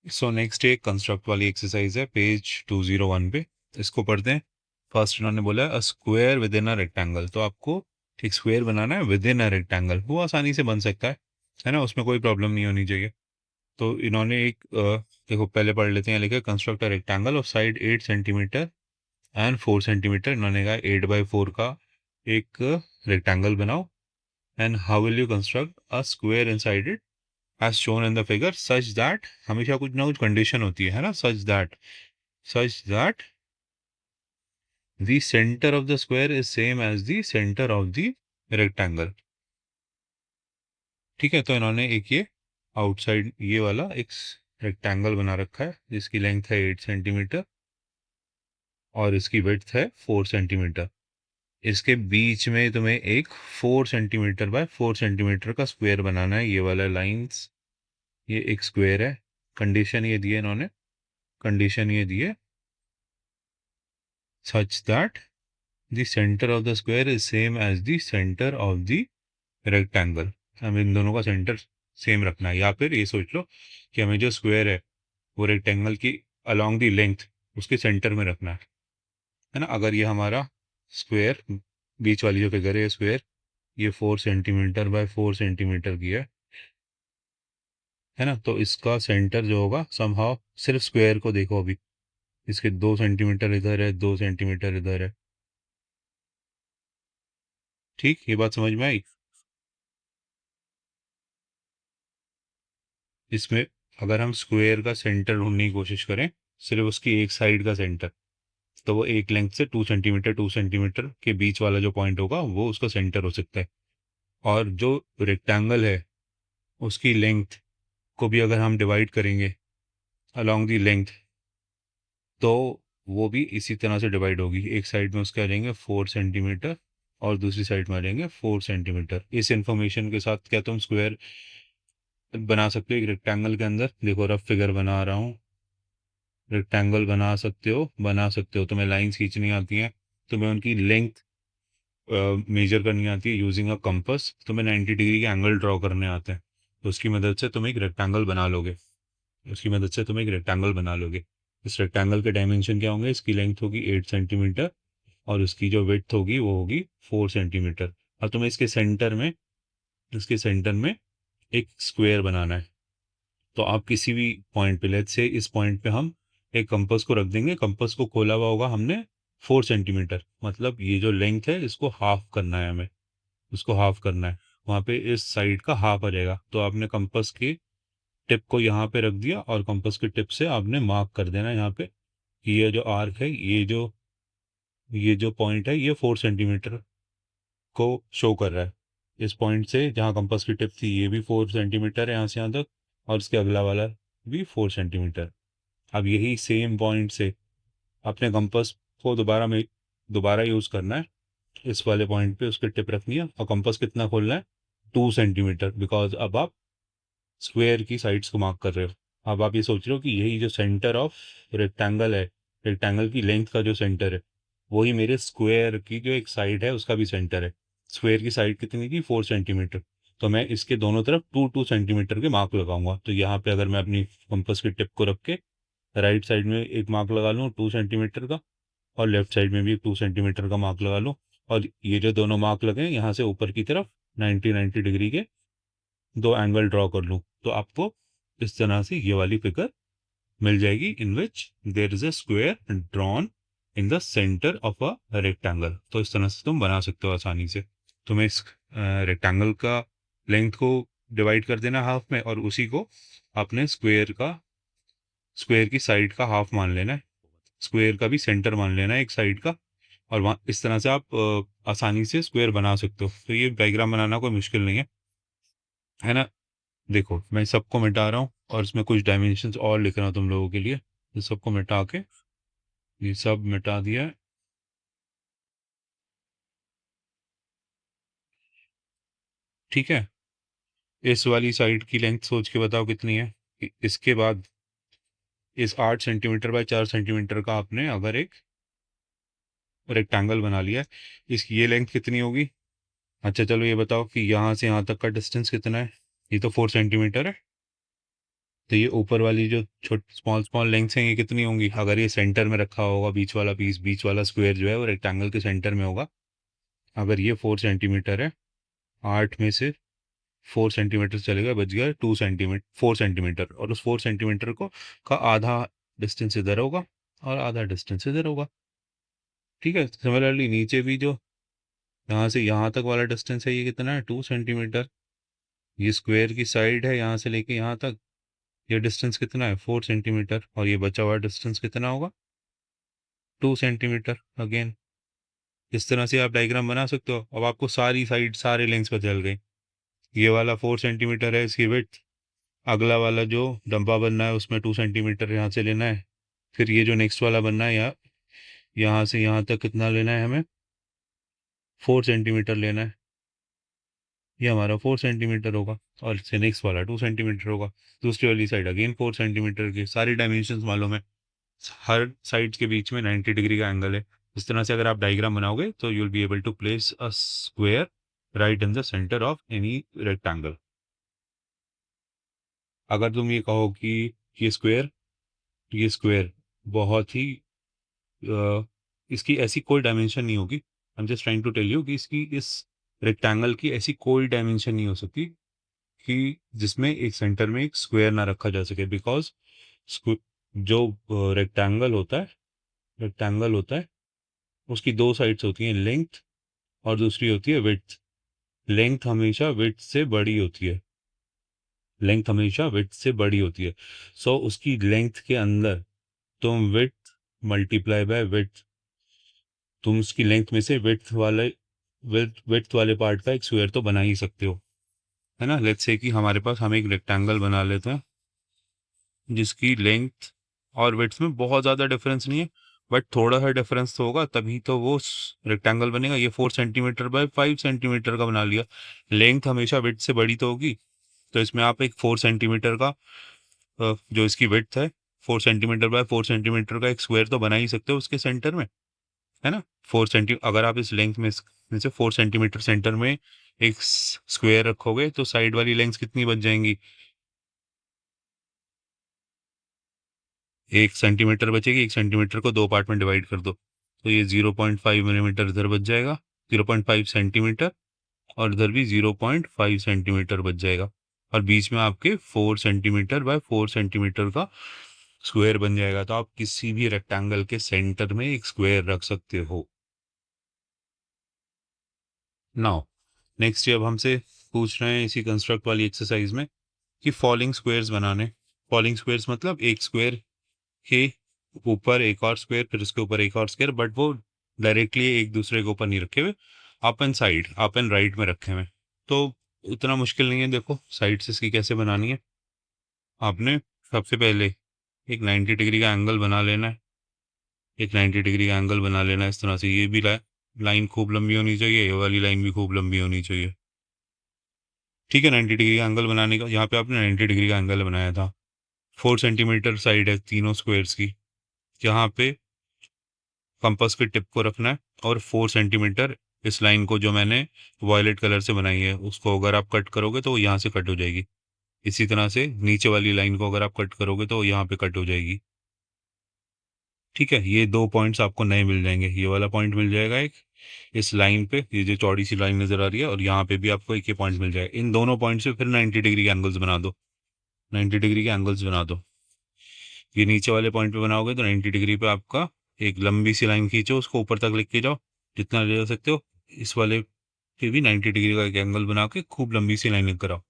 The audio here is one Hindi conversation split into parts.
सो नेक्स्ट एक कंस्ट्रक्ट वाली एक्सरसाइज है पेज 201 पे। इसको पढ़ते हैं। फर्स्ट इन्होंने बोला a square with in a rectangle. तो आपको एक स्क्वायर बनाना है विद इन अ रेक्टेंगल। वो आसानी से बन सकता है ना, उसमें कोई प्रॉब्लम नहीं होनी चाहिए। तो इन्होंने एक देखो पहले पढ़ लेते हैं। लिखा construct a rectangle of side 8 centimetre and 4 centimetre. इन्होंने कहा 8 by 4 का एक रेक्टेंगल बनाओ। And how will you construct a square inside it as shown in the figure such that, हमेशा कुछ ना कुछ कंडीशन होती है ना, such that the center of the square is same as the center of the rectangle। ठीक है, तो इन्होंने एक ये आउटसाइड ये वाला एक रेक्टेंगल बना रखा है जिसकी लेंथ है 8 सेंटीमीटर और इसकी विड्थ है 4 सेंटीमीटर। इसके बीच में तुम्हें एक 4 सेंटीमीटर बाय 4 सेंटीमीटर का स्क्वायर बनाना है। ये वाला लाइंस, ये एक स्क्वायर है। कंडीशन ये दी है इन्होंने, कंडीशन ये दी है such that the center of the square is same as the center of the rectangle। हमें इन दोनों का सेंटर सेम रखना है। या फिर ये सोच लो कि हमें जो स्क्वायर है वो रेक्टेंगल की अलोंग दी लेंथ उसके सेंटर में रखना है ना। अगर ये हमारा स्क्वायर, बीच वाली जो फिगर है स्क्वायर, ये 4 सेंटीमीटर बाय 4 सेंटीमीटर की है ना, तो इसका सेंटर जो होगा समहाउ, सिर्फ स्क्वायर को देखो अभी, इसके 2 सेंटीमीटर इधर है, 2 सेंटीमीटर इधर है। ठीक, ये बात समझ में आई। इसमें अगर हम स्क्वायर का सेंटर ढूंढने की कोशिश करें, सिर्फ उसकी एक साइड का सेंटर, तो वो एक लेंथ से 2 सेंटीमीटर के बीच वाला जो पॉइंट होगा वो उसका सेंटर हो सकता है। और जो रेक्टेंगल है उसकी लेंथ को भी अगर हम डिवाइड करेंगे अलोंग दी लेंथ, तो वो भी इसी तरह से डिवाइड होगी। एक साइड में उसके आ जाएंगे 4 सेंटीमीटर और दूसरी साइड में आ जाएंगे 4 सेंटीमीटर। इस इंफॉर्मेशन के साथ क्या तुम स्क्वायर बना सकते हो एक रेक्टेंगल के अंदर? देखो रफ फिगर बना रहा हूँ। रेक्टेंगल बना सकते हो, बना सकते हो। तुम्हें लाइंस खींचनी आती हैं, तुम्हें उनकी लेंथ मेजर करनी आती है यूजिंग अ कंपास, तुम्हें 90 डिग्री के एंगल ड्रॉ करने आते हैं, तो उसकी मदद से तुम एक रेक्टेंगल बना लोगे। उसकी मदद से तुम एक रेक्टेंगल बना लोगे। इस रेक्टेंगल के डायमेंशन क्या होंगे? इसकी लेंथ होगी 8 सेंटीमीटर और उसकी जो विड्थ होगी वो होगी 4 सेंटीमीटर। अब तुम्हें इसके सेंटर में एक स्क्वायर बनाना है। तो आप किसी भी पॉइंट पे, लेट्स से इस पॉइंट पे हम एक कंपास को रख देंगे। कंपास को खोला हुआ होगा हमने 4 सेंटीमीटर, मतलब ये जो लेंथ है इसको हाफ करना है हमें, उसको हाफ करना है। वहाँ पे इस साइड का हाफ आ जाएगा। तो आपने कंपास की टिप को यहाँ पे रख दिया और कंपास की टिप से आपने मार्क कर देना यहाँ पे कि ये जो आर्क है, ये जो पॉइंट है ये 4 सेंटीमीटर को शो कर रहा है। इस पॉइंट से जहाँ कंपास की टिप थी ये भी 4 सेंटीमीटर है यहाँ से यहाँ तक, और इसके अगला वाला भी 4 सेंटीमीटर। अब यही सेम पॉइंट से अपने कंपास को दोबारा यूज़ करना है। इस वाले पॉइंट पे उसकी टिप रखनी है और कंपास कितना खोलना है? 2 सेंटीमीटर, बिकॉज अब आप स्क्वायर की साइड्स को मार्क कर रहे हो। अब आप ये सोच रहे हो कि यही जो सेंटर ऑफ रेक्टेंगल है, रेक्टेंगल की लेंथ का जो सेंटर है, वही मेरे स्क्वायर की जो एक साइड है उसका भी सेंटर है। स्क्वायर की साइड कितनी थी? 4 सेंटीमीटर। तो मैं इसके दोनों तरफ 2 2 सेंटीमीटर के मार्क लगाऊंगा। तो यहाँ पे अगर मैं अपनी कंपास की टिप को रख के राइट साइड में एक मार्क लगा लूँ 2 सेंटीमीटर का, और लेफ्ट साइड में भी 2 सेंटीमीटर का मार्क लगा लूँ, और ये जो दोनों मार्क लगे यहाँ से ऊपर की तरफ 90 डिग्री के दो एंगल ड्रॉ कर लूँ, तो आपको इस तरह से ये वाली फिगर मिल जाएगी in which there is a square drawn in the centre of a rectangle. तो इस तरह से तुम बना सकते हो आसानी से। तुम्हें इस रेक्टेंगल का लेंथ को डिवाइड कर देना हाफ में, और उसी को अपने स्क्वायर की साइड का हाफ मान लेना है, स्क्वायर का भी सेंटर मान लेना है एक साइड का। और वहाँ इस तरह से आप आसानी से स्क्वायर बना सकते हो। तो ये डायग्राम बनाना कोई मुश्किल नहीं है ना। देखो मैं सबको मिटा रहा हूँ और इसमें कुछ डायमेंशंस और लिख रहा हूँ तुम लोगों के लिए। ये सबको मिटा के ये सब मिटा दिया है। ठीक है, इस वाली साइड की लेंथ सोच के बताओ कितनी है। इसके बाद इस 8 सेंटीमीटर बाय 4 सेंटीमीटर का आपने अगर एक रेक्टेंगल बना लिया है, इसकी ये लेंथ कितनी होगी? अच्छा चलो ये बताओ कि यहाँ से यहाँ तक का डिस्टेंस कितना है? ये तो 4 सेंटीमीटर है। तो ये ऊपर वाली जो स्मॉल स्मॉल लेंथ्स हैं ये कितनी होंगी? अगर ये सेंटर में रखा होगा, बीच वाला पीस, बीच वाला स्क्वायर जो है वो रेक्टेंगल के सेंटर में होगा, अगर ये 4 सेंटीमीटर है, 8 में से 4 सेंटीमीटर चलेगा, बच गया 4 सेंटीमीटर, और उस 4 सेंटीमीटर को का आधा डिस्टेंस इधर होगा और आधा डिस्टेंस इधर होगा। ठीक है, सिमिलरली नीचे भी जो यहाँ से यहाँ तक वाला डिस्टेंस है ये कितना है? 2 सेंटीमीटर। ये स्क्वायर की साइड है यहाँ से लेके यहाँ तक, ये डिस्टेंस कितना है? 4 सेंटीमीटर, और ये बचा हुआ डिस्टेंस कितना होगा? 2 सेंटीमीटर अगेन। इस तरह से आप डायग्राम बना सकते हो। अब आपको सारी साइड सारे लेंथ्स पता चल गए। ये वाला 4 सेंटीमीटर है इसकी विड्थ, अगला वाला जो डंपा बनना है उसमें 2 सेंटीमीटर यहाँ से लेना है, फिर ये जो नेक्स्ट वाला बनना है यहाँ से यहाँ तक कितना लेना है हमें? 4 सेंटीमीटर लेना है। ये हमारा 4 सेंटीमीटर होगा, और इससे नेक्स्ट वाला 2 सेंटीमीटर होगा। दूसरी वाली साइड अगेन 4 सेंटीमीटर की। सारी डायमेंशंस मालूम है, हर साइड के बीच में 90 डिग्री का एंगल है। इस तरह से अगर आप डायग्राम बनाओगे तो you will be able to place a square right in the centre of any rectangle. अगर तुम ये कहो कि ये स्क्वायर बहुत ही इसकी ऐसी कोई डायमेंशन नहीं होगी, I'm just trying to tell you कि इसकी इस रेक्टेंगल की ऐसी कोई डायमेंशन नहीं हो सकती कि जिसमें एक सेंटर में एक स्क्वायर ना रखा जा सके, बिकॉज जो रेक्टेंगल होता है उसकी दो साइड्स होती हैं, लेंथ और दूसरी होती है विड्थ। लेंथ हमेशा विड्थ से बड़ी होती है, सो उसकी लेंथ के अंदर तुम विड्थ मल्टीप्लाई बाय विड्थ, तुम उसकी लेंथ में से विड्थ वाले पार्ट का एक स्क्वायर तो बना ही सकते हो, है ना। लेट्स से कि हमारे पास, हम एक रेक्टेंगल बना लेते हैं जिसकी लेंथ और विड्थ में बहुत ज़्यादा डिफरेंस नहीं है, बट थोड़ा सा डिफरेंस तो होगा, तभी तो वो रेक्टेंगल बनेगा। ये 4 सेंटीमीटर बाय 5 सेंटीमीटर का बना लिया। लेंथ हमेशा विड्थ से बड़ी तो होगी, तो इसमें आप एक 4 सेंटीमीटर का जो इसकी विड्थ है, 4 सेंटीमीटर बाय 4 सेंटीमीटर का एक स्क्वायर तो बना ही सकते हो उसके सेंटर में, है ना। 4 सेंटी अगर आप इस लेंथ में से 4 सेंटीमीटर सेंटर में एक स्क्वायर रखोगे तो साइड वाली लेंथ कितनी बच जाएंगी? 1 सेंटीमीटर बचेगी। 1 सेंटीमीटर को दो पार्ट में डिवाइड कर दो, तो ये 0.5 मिलीमीटर इधर बच जाएगा, 0.5 सेंटीमीटर, और इधर भी 0.5 सेंटीमीटर बच जाएगा, और बीच में आपके 4 सेंटीमीटर बाय 4 सेंटीमीटर का स्क्वायर बन जाएगा। तो आप किसी भी रेक्टेंगल के सेंटर में एक स्क्वायर रख सकते हो। नाउ नेक्स्ट, ये अब हमसे पूछ रहे हैं इसी कंस्ट्रक्ट वाली एक्सरसाइज में कि फॉलिंग स्क्वायर्स बनाने। फॉलिंग स्क्वायर्स मतलब एक स्क्वायर के ऊपर एक और स्क्वायर, फिर उसके ऊपर एक और स्क्वायर, बट वो डायरेक्टली एक दूसरे के ऊपर नहीं रखे हुए, अप एंड राइट में रखे हुए। तो उतना मुश्किल नहीं है। देखो साइड से इसकी कैसे बनानी है। आपने सबसे पहले एक 90 डिग्री का एंगल बना लेना है। इस तरह से। ये भी लाइन खूब लंबी होनी चाहिए, ये वाली लाइन भी खूब लंबी होनी चाहिए। ठीक है, 90 डिग्री का एंगल बनाने का, यहाँ पे आपने 90 डिग्री का एंगल बनाया था। 4 सेंटीमीटर साइड है तीनों स्क्वायर्स की। यहाँ पे कंपास के टिप को रखना है, और 4 सेंटीमीटर इस लाइन को जो मैंने वॉयलेट कलर से बनाई है उसको अगर आप कट करोगे तो वो यहाँ से कट हो जाएगी। इसी तरह से नीचे वाली लाइन को अगर आप कट करोगे तो यहाँ पे कट हो जाएगी। ठीक है, ये दो पॉइंट्स आपको नए मिल जाएंगे। ये वाला पॉइंट मिल जाएगा एक इस लाइन पे, ये जो चौड़ी सी लाइन नजर आ रही है, और यहाँ पे भी आपको एक ये पॉइंट मिल जाएगा। इन दोनों पॉइंट से फिर 90 डिग्री के एंगल्स बना दो। 90 डिग्री के एंगल्स बना दो। ये नीचे वाले पॉइंट पे बनाओगे तो 90 डिग्री पे आपका एक लंबी सी लाइन खींचो, उसको ऊपर तक लेके जाओ जितना ले जा सकते हो। इस वाले पे भी 90 डिग्री का एक एंगल बना के खूब लंबी सी लाइन लेकर आओ।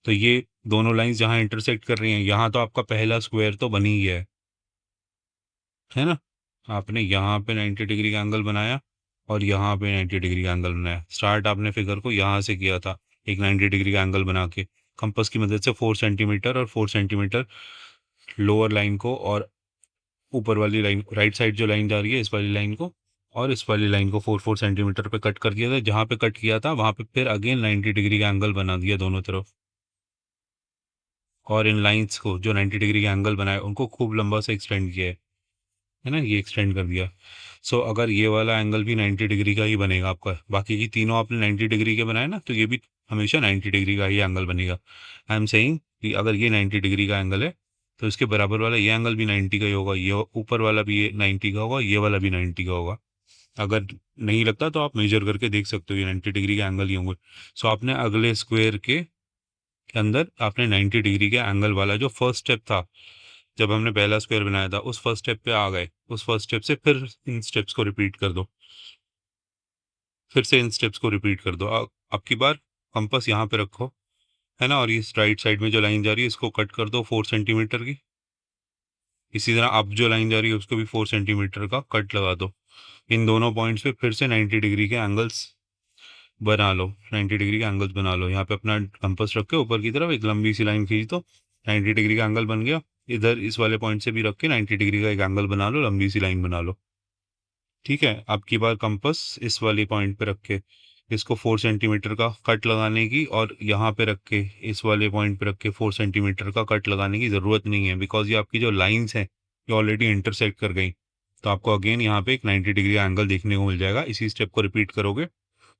तो ये दोनों लाइंस जहाँ इंटरसेक्ट कर रही हैं, यहाँ तो आपका पहला स्क्वायर तो बनी ही है ना। आपने यहाँ पे 90 डिग्री का एंगल बनाया और यहाँ पे 90 डिग्री का एंगल बनाया। स्टार्ट आपने फिगर को यहाँ से किया था, एक 90 डिग्री का एंगल बना के कंपास की मदद से 4 सेंटीमीटर और 4 सेंटीमीटर लोअर लाइन को, और ऊपर वाली लाइन, राइट साइड जो लाइन जा रही है इस वाली लाइन को, और इस वाली लाइन को 4 4 सेंटीमीटर पे कट कर दिया था। जहाँ पे कट किया था वहाँ पे फिर अगेन 90 डिग्री का एंगल बना दिया दोनों तरफ, और इन लाइंस को जो 90 डिग्री का एंगल बनाया उनको खूब लंबा से एक्सटेंड किया है ना, ये एक्सटेंड कर दिया। सो अगर ये वाला एंगल भी 90 डिग्री का ही बनेगा आपका, बाकी की तीनों आपने 90 डिग्री के बनाए ना, तो ये भी हमेशा 90 डिग्री का ही एंगल बनेगा। आई एम सेइंग कि अगर ये 90 डिग्री का एंगल है तो इसके बराबर वाला ये एंगल भी 90 का ही होगा, ये ऊपर वाला भी ये 90 का होगा, ये वाला भी 90 का होगा। अगर नहीं लगता तो आप मेजर करके देख सकते हो, ये 90 डिग्री के एंगल ही होंगे। सो आपने अगले स्क्वायर के अंदर आपने 90 डिग्री के एंगल वाला जो फर्स्ट स्टेप था, जब हमने पहला स्क्वायर बनाया था, उस फर्स्ट स्टेप पे आ गए। उस फर्स्ट स्टेप से फिर इन स्टेप्स को रिपीट कर दो, फिर से इन स्टेप्स को रिपीट कर दो। अब की बार कंपास यहाँ पे रखो, है ना, और इस राइट साइड में जो लाइन जा रही है इसको कट कर दो 4 सेंटीमीटर की। इसी तरह अब जो लाइन जा रही है उसको भी 4 सेंटीमीटर का कट लगा दो। इन दोनों पॉइंट्स पे फिर से 90 डिग्री के एंगल्स बना लो, 90 डिग्री के एंगल्स बना लो। यहाँ पे अपना कंपास रख के ऊपर की तरफ एक लंबी सी लाइन खींच दो, 90 डिग्री का एंगल बन गया। इधर इस वाले पॉइंट से भी रख के 90 डिग्री का एक एंगल बना लो, लंबी सी लाइन बना लो। ठीक है, अब की बार कंपास इस वाले पॉइंट पे रख के इसको 4 सेंटीमीटर का कट लगाने की, और यहाँ पे रख के इस वाले पॉइंट पे रख के 4 सेंटीमीटर का कट लगाने की ज़रूरत नहीं है, बिकॉज ये आपकी जो लाइंस हैं ये ऑलरेडी इंटरसेक्ट कर गई। तो आपको अगेन यहाँ पे एक 90 डिग्री एंगल देखने को मिल जाएगा। इसी स्टेप को रिपीट करोगे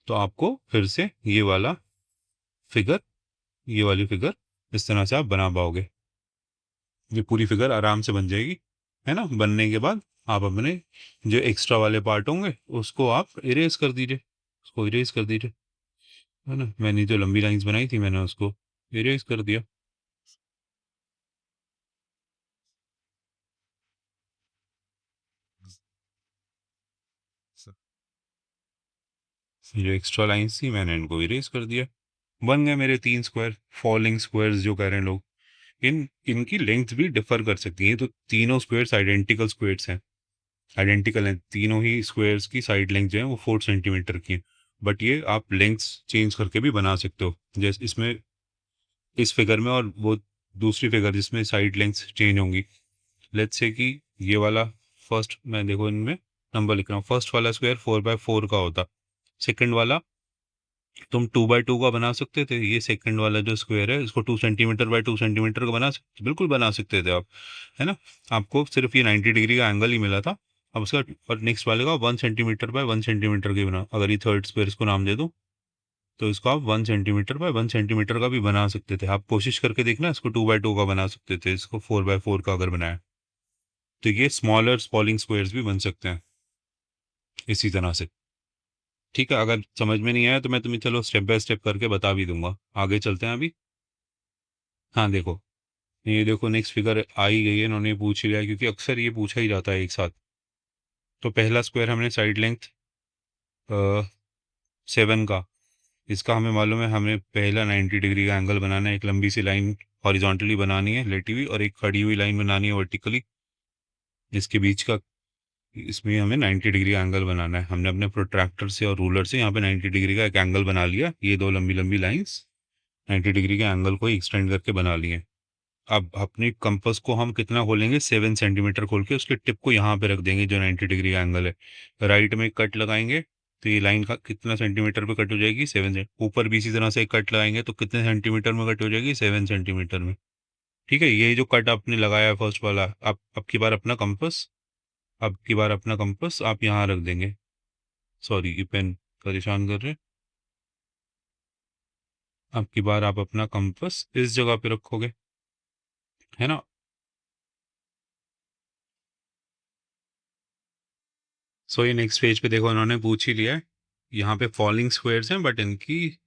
तो आपको फिर से फिगर ये वाली फिगर इस तरह से आप बना पाओगे। ये पूरी फिगर आराम से बन जाएगी, है ना। बनने के बाद आप अपने जो एक्स्ट्रा वाले पार्ट होंगे उसको आप इरेज कर दीजिए, उसको इरेज कर दीजिए, है ना। मैंने जो लंबी लाइंस बनाई थी मैंने उसको इरेज कर दिया। जो एक्स्ट्रा लाइंस थी मैंने इनको इरेज कर दिया। बन गए मेरे 3 स्क्वायर, फॉलिंग स्क्वायर्स जो कह रहे हैं लोग। इनकी लेंथ भी डिफर कर सकती है। तो तीनों स्क्वायर्स आइडेंटिकल स्क्वायर्स हैं, आइडेंटिकल हैं तीनों ही स्क्वायर्स की साइड लेंथ जो है वो 4 सेंटीमीटर की है। बट ये आप लेंथ्स चेंज करके भी बना सकते हो, जैसे इसमें इस फिगर में और वो दूसरी फिगर जिसमें साइड लेंथ्स चेंज होंगी। लेट्स से कि ये वाला फर्स्ट, मैं देखो इनमें नंबर लिख रहा हूँ, फर्स्ट वाला स्क्वायर 4x4 का होता, सेकंड वाला तुम 2x2 का बना सकते थे। ये सेकंड वाला जो स्क्वायर है इसको 2 सेंटीमीटर बाय 2 सेंटीमीटर का बना सकते, बिल्कुल बना सकते थे आप, है ना। आपको सिर्फ ये 90 डिग्री का एंगल ही मिला था। अब उसका और नेक्स्ट वाले का 1 सेंटीमीटर बाय 1 सेंटीमीटर की बना, अगर ये थर्ड स्क्वायर इसको नाम दे दूँ तो इसको आप 1 सेंटीमीटर बाय 1 सेंटीमीटर का भी बना सकते थे। आप कोशिश करके देखना, इसको 2x2 का बना सकते थे, इसको 4x4 का अगर बनाया तो ये स्मॉलर स्पॉलिंग स्क्वायर्स भी बन सकते हैं इसी तरह से। ठीक है, अगर समझ में नहीं आया तो मैं तुम्हें चलो स्टेप बाय स्टेप करके बता भी दूंगा। आगे चलते हैं अभी। हाँ देखो, ये देखो नेक्स्ट फिगर आ ही गई है, इन्होंने पूछ लिया है, क्योंकि अक्सर ये पूछा ही जाता है एक साथ। तो पहला स्क्वायर हमने साइड लेंथ 7 का, इसका हमें मालूम है हमें पहला 90 डिग्री का एंगल बनाना है। एक लंबी सी लाइन हॉरिजॉन्टली बनानी है लेटी हुई, और एक खड़ी हुई लाइन बनानी है वर्टिकली, इसके बीच का, इसमें हमें 90 डिग्री का एंगल बनाना है। हमने अपने प्रोट्रैक्टर से और रूलर से यहाँ पे 90 डिग्री का एक एंगल बना लिया। ये दो लंबी लंबी लाइंस 90 डिग्री के एंगल को एक्सटेंड करके बना लिए। अब अपनी कंपास को हम कितना खोलेंगे, 7 सेंटीमीटर खोल के उसके टिप को यहाँ पे रख देंगे जो 90 डिग्री का एंगल है। राइट में कट लगाएंगे तो ये लाइन का कितना सेंटीमीटर पे कट हो जाएगी, 7 से। ऊपर भी इसी तरह से कट लगाएंगे तो कितने सेंटीमीटर में कट हो जाएगी, 7 सेंटीमीटर में। ठीक है, ये जो कट आपने लगाया है फर्स्ट वाला, अब की बार अपना कंपास, अब की बार अपना कंपास आप यहाँ रख देंगे। सॉरी, ये पेन परेशान कर रहे हैं। अब की बार आप अपना कंपास इस जगह पे रखोगे, है ना। सो ये नेक्स्ट पेज पे देखो उन्होंने पूछ ही लिया है। यहाँ पे फॉलिंग स्क्वायर्स हैं बट इनकी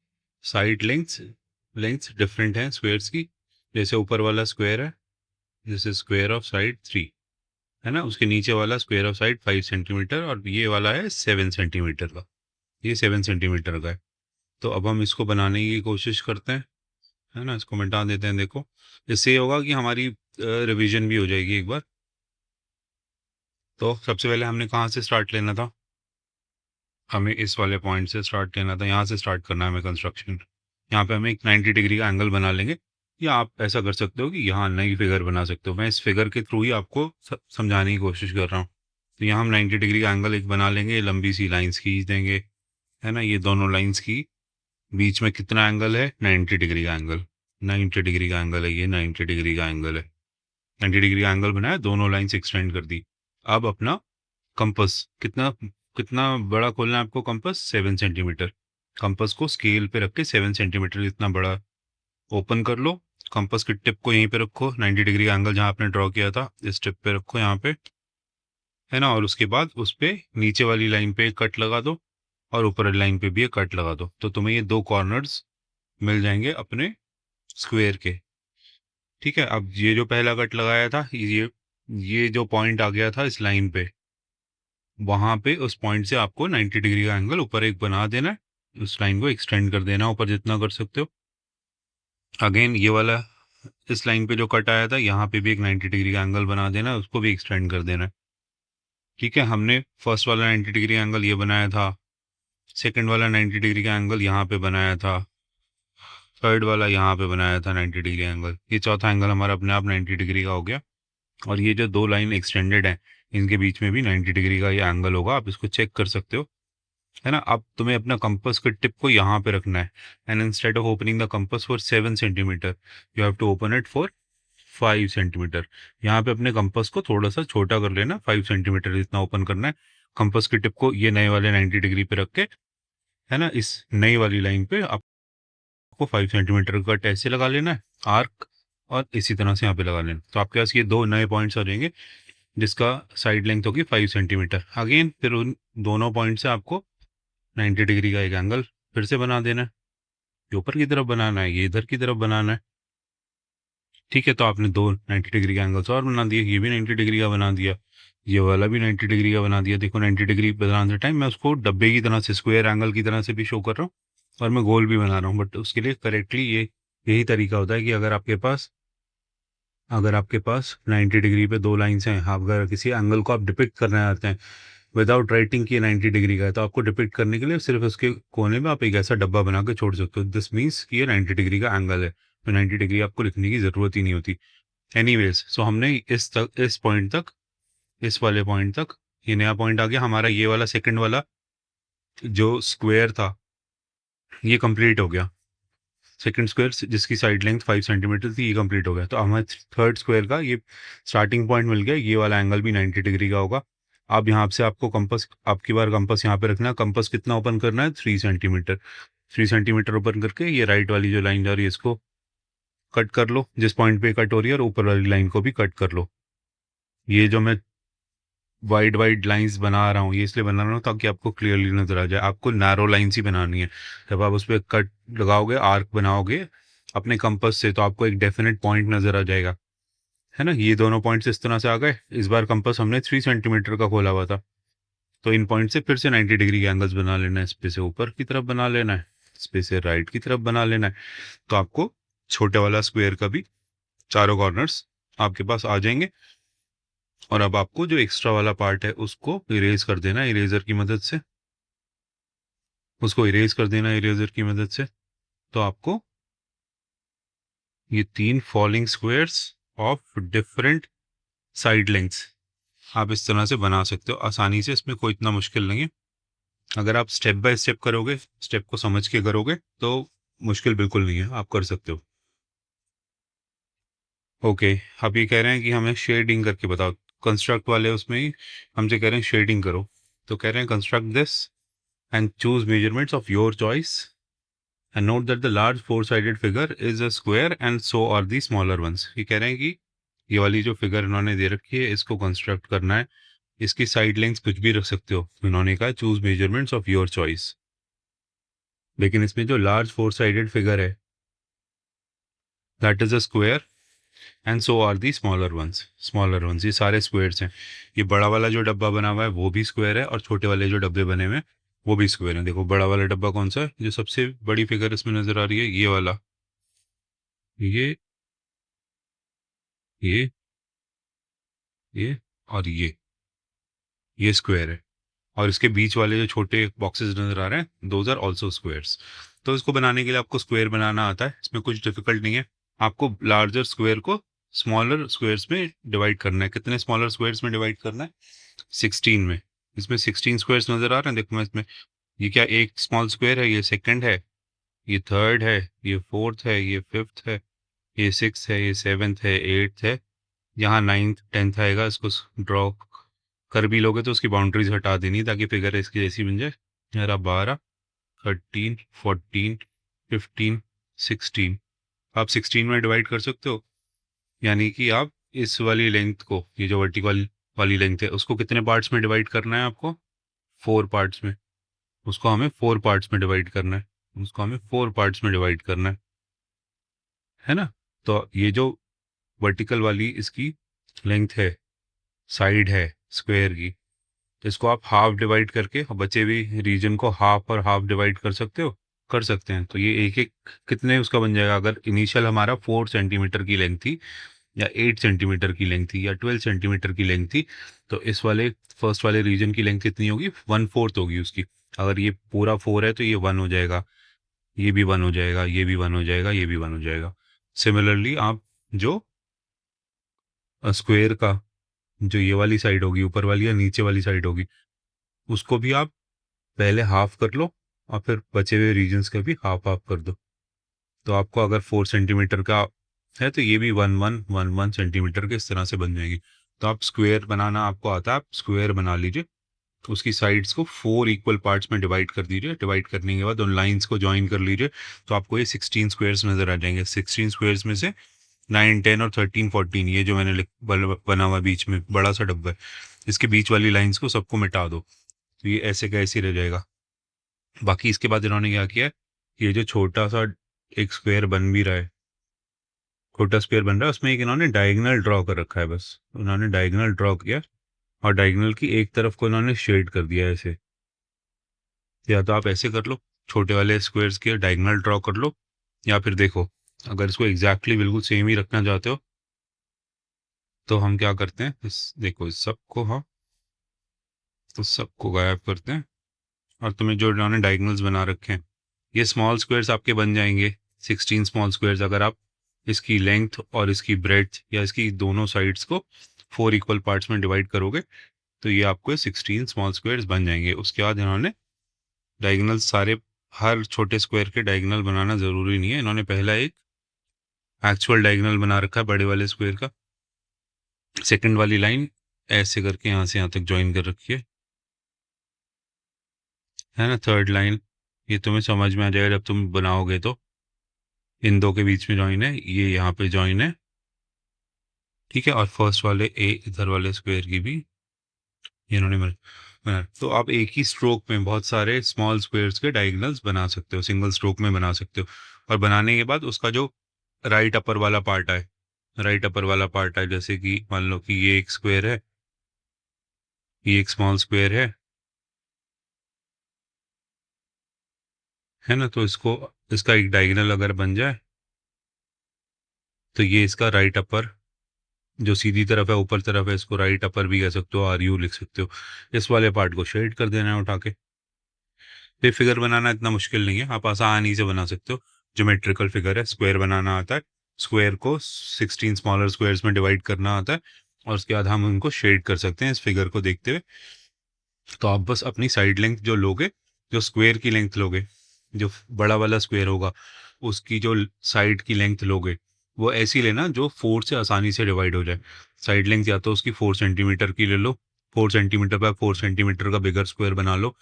साइड लेंथ्स डिफरेंट हैं स्क्वायर्स की। जैसे ऊपर वाला स्क्वायर है, जैसे स्क्वायर ऑफ साइड 3, है ना, उसके नीचे वाला स्क्वायर ऑफ साइड 5 सेंटीमीटर, और ये वाला है 7 सेंटीमीटर का, ये 7 सेंटीमीटर का है। तो अब हम इसको बनाने की कोशिश करते हैं, है ना, इसको मिटा देते हैं। देखो, इससे ये होगा कि हमारी रिवीजन भी हो जाएगी एक बार। तो सबसे पहले हमने कहाँ से स्टार्ट लेना था, हमें इस वाले पॉइंट से स्टार्ट लेना था, यहाँ से स्टार्ट करना है हमें कंस्ट्रक्शन। यहाँ पे हमें एक 90 डिग्री का एंगल बना लेंगे, या आप ऐसा कर सकते हो कि यहाँ नई फिगर बना सकते हो। मैं इस फिगर के थ्रू ही आपको समझाने की कोशिश कर रहा हूँ। तो यहाँ हम 90 डिग्री का एंगल एक बना लेंगे, लंबी सी लाइन्स खींच देंगे, है ना। ये दोनों लाइन्स की बीच में कितना एंगल है, 90 डिग्री का एंगल, 90 डिग्री का एंगल है, ये 90 डिग्री का एंगल है। 90 डिग्री का एंगल बनाया, दोनों लाइन्स एक्सटेंड कर दी। अब अपना कंपास कितना कितना बड़ा खोलना है आपको, कंपास 7 सेंटीमीटर। कंपास को स्केल पे रख के 7 सेंटीमीटर इतना बड़ा ओपन कर लो, कंपास की टिप को यहीं पे रखो, 90 डिग्री का एंगल जहाँ आपने ड्रॉ किया था इस टिप पे रखो यहाँ पे, है ना। और उसके बाद उस पे नीचे वाली लाइन पे एक कट लगा दो और ऊपर वाली लाइन पे भी एक कट लगा दो, तो तुम्हें ये 2 कॉर्नर्स मिल जाएंगे अपने स्क्वायर के। ठीक है, अब ये जो पहला कट लगाया था, ये जो पॉइंट आ गया था इस लाइन पे, वहां पे उस पॉइंट से आपको 90 डिग्री का एंगल ऊपर एक बना देना है, उस लाइन को एक्सटेंड कर देना ऊपर जितना कर सकते हो। अगेन ये वाला इस लाइन पे जो कट आया था यहाँ पे भी एक 90 डिग्री का एंगल बना देना है, उसको भी एक्सटेंड कर देना है। ठीक है, हमने फर्स्ट वाला 90 डिग्री एंगल ये बनाया था, सेकंड वाला 90 डिग्री का एंगल यहाँ पे बनाया था, थर्ड वाला यहाँ पे बनाया था 90 डिग्री एंगल, ये चौथा एंगल हमारा अपने आप 90 डिग्री का हो गया। और ये जो 2 लाइन एक्सटेंडेड है इनके बीच में भी 90 डिग्री का ये एंगल होगा, आप इसको चेक कर सकते हो, है ना। अब तुम्हें अपना कंपास के टिप को यहाँ पे रखना है, and instead of opening the compass for 7 centimetre you have to open it for 5 centimetre. यहाँ पे अपने कंपास को थोड़ा सा छोटा कर लेना, 5 सेंटीमीटर इतना ओपन करना है। कंपास की टिप को ये नए वाले 90 डिग्री पे रख के, है ना, इस नई वाली लाइन पे आपको 5 सेंटीमीटर का कट ऐसे लगा लेना है आर्क, और इसी तरह से यहाँ पे लगा लेना, तो आपके पास ये 2 नए पॉइंट्स आ जाएंगे जिसका साइड लेंथ होगी 5 सेंटीमीटर। अगेन फिर उन दोनों पॉइंट से आपको 90 डिग्री का एक एंगल फिर से बना देना है, ये ऊपर की तरफ बनाना है, ये इधर की तरफ बनाना है। ठीक है, तो आपने 2 90 डिग्री का एंगल्स और बना दिए, ये भी 90 डिग्री का बना दिया, ये वाला भी 90 डिग्री का बना दिया। देखो 90 डिग्री बनाते टाइम मैं उसको डब्बे की तरह से, स्क्वायर एंगल की तरह से भी शो कर रहा हूँ और मैं गोल भी बना रहा हूँ, बट उसके लिए करेक्टली यही तरीका होता है कि अगर आपके पास 90 डिग्री पे 2 लाइन्स हैं, आप अगर किसी एंगल को आप डिपिक्ट करना चाहते हैं विदाउट राइटिंग की 90 डिग्री का है, तो आपको डिपिक्ट करने के लिए सिर्फ उसके कोने में आप एक ऐसा डब्बा बना के छोड़ सकते हो, दिस मीन्स कि ये 90 डिग्री का एंगल है, तो 90 डिग्री आपको लिखने की ज़रूरत ही नहीं होती। एनीवेज, सो हमने इस पॉइंट तक, इस वाले पॉइंट तक, ये नया पॉइंट आ गया हमारा, ये वाला सेकंड वाला जो स्क्वायर था ये कंप्लीट हो गया, सेकंड स्क्वायर जिसकी साइड लेंथ 5 सेंटीमीटर थी ये कंप्लीट हो गया, तो हमें थर्ड स्क्वायर का ये स्टार्टिंग पॉइंट मिल गया, ये वाला एंगल भी 90 डिग्री का होगा। अब यहाँ से आपको कंपास, आपकी बार कंपास यहाँ पे रखना है, कंपास कितना ओपन करना है, 3 सेंटीमीटर, 3 सेंटीमीटर ओपन करके ये राइट वाली जो लाइन जा रही है इसको कट कर लो, जिस पॉइंट पे कट हो रही है, और ऊपर वाली लाइन को भी कट कर लो। ये जो मैं वाइड वाइड लाइंस बना रहा हूँ ये इसलिए बना रहा हूँ ताकि आपको क्लियरली नजर आ जाए, आपको नैरो लाइंस ही बनानी है। जब आप उस पर कट लगाओगे, आर्क बनाओगे अपने कंपास से, तो आपको एक डेफिनेट पॉइंट नजर आ जाएगा, है ना। ये दोनों पॉइंट्स इस तरह से आ गए, इस बार कंपास हमने 3 सेंटीमीटर का खोला हुआ था, तो इन पॉइंट से फिर से 90 डिग्री के एंगल्स बना लेना है, इस पे से ऊपर की तरफ बना लेना है, इस पे से राइट की तरफ बना लेना है, तो आपको छोटे वाला स्क्वायर का भी चारों कॉर्नर्स आपके पास आ जाएंगे। और अब आपको जो एक्स्ट्रा वाला पार्ट है उसको इरेज कर देना है इरेजर की मदद से, उसको इरेज कर देना है इरेजर की मदद से, तो आपको ये 3 falling squares of different side lengths आप इस तरह से बना सकते हो आसानी से, इसमें कोई इतना मुश्किल नहीं है। अगर आप स्टेप बाय स्टेप करोगे, स्टेप को समझ के करोगे, तो मुश्किल बिल्कुल नहीं है, आप कर सकते हो। ओके, अब ये कह रहे हैं कि हमें शेडिंग करके बताओ, कंस्ट्रक्ट वाले उसमें ही हमसे कह रहे हैं शेडिंग करो, तो कह रहे हैं construct this and choose measurements of your choice and note that the large four-sided figure is a square and so are the smaller ones। ये कह रहे हैं कि ये वाली जो फिगर इन्होंने दे रखी है इसको कंस्ट्रक्ट करना है, इसकी साइड लेंथ कुछ भी रख सकते हो, इन्होंने कहा choose measurements of your choice, लेकिन इसमें जो लार्ज फोर साइडेड फिगर है that is a square and so are the smaller ones ये सारे स्क्वायर्स हैं। ये बड़ा वाला जो डब्बा बना हुआ है वो भी स्क्वायर है, और छोटे वाले जो डब्बे बने हुए हैं वो भी स्क्वायर है। देखो बड़ा वाला डब्बा कौन सा है, जो सबसे बड़ी फिगर इसमें नजर आ रही है, ये वाला, ये ये और ये स्क्वायर है, और इसके बीच वाले जो छोटे बॉक्सेस नजर आ रहे हैं दोज आर ऑल्सो स्क्वायर्स। तो इसको बनाने के लिए आपको स्क्वायर बनाना आता है, इसमें कुछ डिफिकल्ट नहीं है, आपको लार्जर स्क्वायर को स्मॉलर स्क्वायर्स में डिवाइड करना है। कितने स्मॉलर स्क्वायर्स में डिवाइड करना है, 16 में। इसमें 16 स्क्वायर्स नजर आ रहे हैं, देखो मैं इसमें, ये क्या एक स्मॉल स्क्वायर है, ये सेकंड है, ये थर्ड है, ये फोर्थ है, ये फिफ्थ है, ये सिक्स है, ये सेवेंथ है, एट्थ है, यहाँ नाइन्थ टेंथ आएगा। इसको ड्रॉ कर भी लोगे तो उसकी बाउंड्रीज हटा देनी ताकि फिगर इसकी जैसी बन जाए। मेरा 12, 13, 14, 15, 16, आप 16 में डिवाइड कर सकते हो, यानी कि आप इस वाली लेंथ को, ये जो वर्टिकल वाली लेंथ है, उसको कितने पार्ट्स में डिवाइड करना है आपको? 4 पार्ट्स में। उसको हमें 4 पार्ट्स में डिवाइड करना है, उसको हमें 4 पार्ट्स में डिवाइड करना है ना? तो ये जो वर्टिकल वाली इसकी लेंथ है, साइड है स्क्वायर की, इसको आप हाफ डिवाइड करके बचे हुए रीजन को हाफ और हाफ डिवाइड कर सकते हो, कर सकते हैं। तो ये एक एक कितने उसका बन जाएगा? अगर इनिशियल हमारा 4 सेंटीमीटर की लेंथ थी, या 8 सेंटीमीटर की लेंथ थी, या 12 सेंटीमीटर की लेंथ थी, तो इस वाले फर्स्ट वाले रीजन की लेंथ कितनी होगी? 1/4 होगी उसकी। अगर ये पूरा 4 है तो ये 1 हो जाएगा, ये भी 1 हो जाएगा, ये भी 1 हो जाएगा, ये भी 1 हो जाएगा। सिमिलरली आप जो स्क्वायर का जो ये वाली साइड होगी, ऊपर वाली या नीचे वाली साइड होगी, उसको भी आप पहले हाफ कर लो और फिर बचे हुए रीजन्स का भी हाफ हाफ कर दो। तो आपको अगर 4 सेंटीमीटर का है तो ये भी 1 सेंटीमीटर के इस तरह से बन जाएगी। तो आप स्क्वायर बनाना आपको आता है, आप स्क्वायर बना लीजिए, उसकी साइड्स को 4 इक्वल पार्ट्स में डिवाइड कर दीजिए। डिवाइड करने के बाद उन लाइंस को ज्वाइन कर लीजिए, तो आपको ये 16 स्क्वायर्स नजर आ जाएंगे। 16 स्क्वायर्स में से 9, 10 और 13, 14, ये जो मैंने बना हुआ बीच में बड़ा सा डब्बा है, इसके बीच वाली लाइंस को सबको मिटा दो, तो ये ऐसे का ऐसे रह जाएगा। बाकी इसके बाद इन्होंने क्या किया है, ये जो छोटा सा एक स्क्वायर बन भी रहा है, छोटा स्क्वायर बन रहा है, उसमें एक इन्होंने डायगोनल ड्रॉ कर रखा है। बस उन्होंने डायगोनल ड्रॉ किया और डायगोनल की एक तरफ को इन्होंने शेड कर दिया ऐसे। या तो आप ऐसे कर लो, छोटे वाले स्क्वायर्स के डायगोनल ड्रॉ कर लो, या फिर देखो, अगर इसको एग्जैक्टली बिल्कुल सेम ही रखना चाहते हो तो हम क्या करते हैं, इस देखो इस सबको, हाँ, तो सबको गायब करते हैं, और तुम्हें जो इन्होंने डायगोनल्स बना रखे हैं, ये स्मॉल स्क्वायर्स आपके बन जाएंगे। 16 स्मॉल स्क्वायर्स अगर आप इसकी लेंथ और इसकी ब्रेड्थ या इसकी दोनों साइड्स को 4 इक्वल पार्ट्स में डिवाइड करोगे तो ये आपको 16 स्मॉल स्क्वायर्स बन जाएंगे। उसके बाद इन्होंने डायगोनल सारे, हर छोटे स्क्वायर के डायगोनल बनाना ज़रूरी नहीं है, इन्होंने पहला एक एक्चुअल डायगोनल बना रखा है बड़े वाले स्क्वायर का। सेकंड वाली लाइन ऐसे करके यहाँ से यहाँ तक ज्वाइन कर रखी है ना। थर्ड लाइन ये तुम्हें समझ में आ जाएगा जब तुम बनाओगे, तो इन दो के बीच में ज्वाइन है, ये यहाँ पे ज्वाइन है, ठीक है। और फर्स्ट वाले ए इधर वाले स्क्वायर की भी ये इन्होंने बना। तो आप एक ही स्ट्रोक में बहुत सारे स्मॉल स्क्वायर्स के डायगोनल्स बना सकते हो, सिंगल स्ट्रोक में बना सकते हो। और बनाने के बाद उसका जो राइट अपर वाला पार्ट है, राइट अपर वाला पार्ट है, जैसे कि मान लो कि ये एक स्क्वायर है, ये एक स्मॉल स्क्वायर है ना, तो इसको, इसका एक डायगोनल अगर बन जाए तो ये इसका राइट अपर जो सीधी तरफ है, ऊपर तरफ है, इसको राइट अपर भी कह सकते हो, RU लिख सकते हो। इस वाले पार्ट को शेड कर देना है उठा के। ये फिगर बनाना इतना मुश्किल नहीं है, आप आसानी से बना सकते हो। ज्योमेट्रिकल फिगर है, स्क्वायर बनाना आता है, स्क्वायर को 16 स्मॉलर स्क्वायर्स में डिवाइड करना आता है, और उसके बाद हम उनको शेड कर सकते हैं इस फिगर को देखते हुए। तो आप बस अपनी साइड लेंथ जो लोगे, जो स्क्वायर की लेंथ लोगे, जो बड़ा वाला स्क्वायर होगा उसकी जो साइड की लेंथ लोगे, वो ऐसी लेना जो 4 से आसानी से डिवाइड हो जाए। साइड लेंथ या तो उसकी 4 सेंटीमीटर की ले लो, 4 सेंटीमीटर बाय 4 सेंटीमीटर का बिगर स्क्वायर बना लो,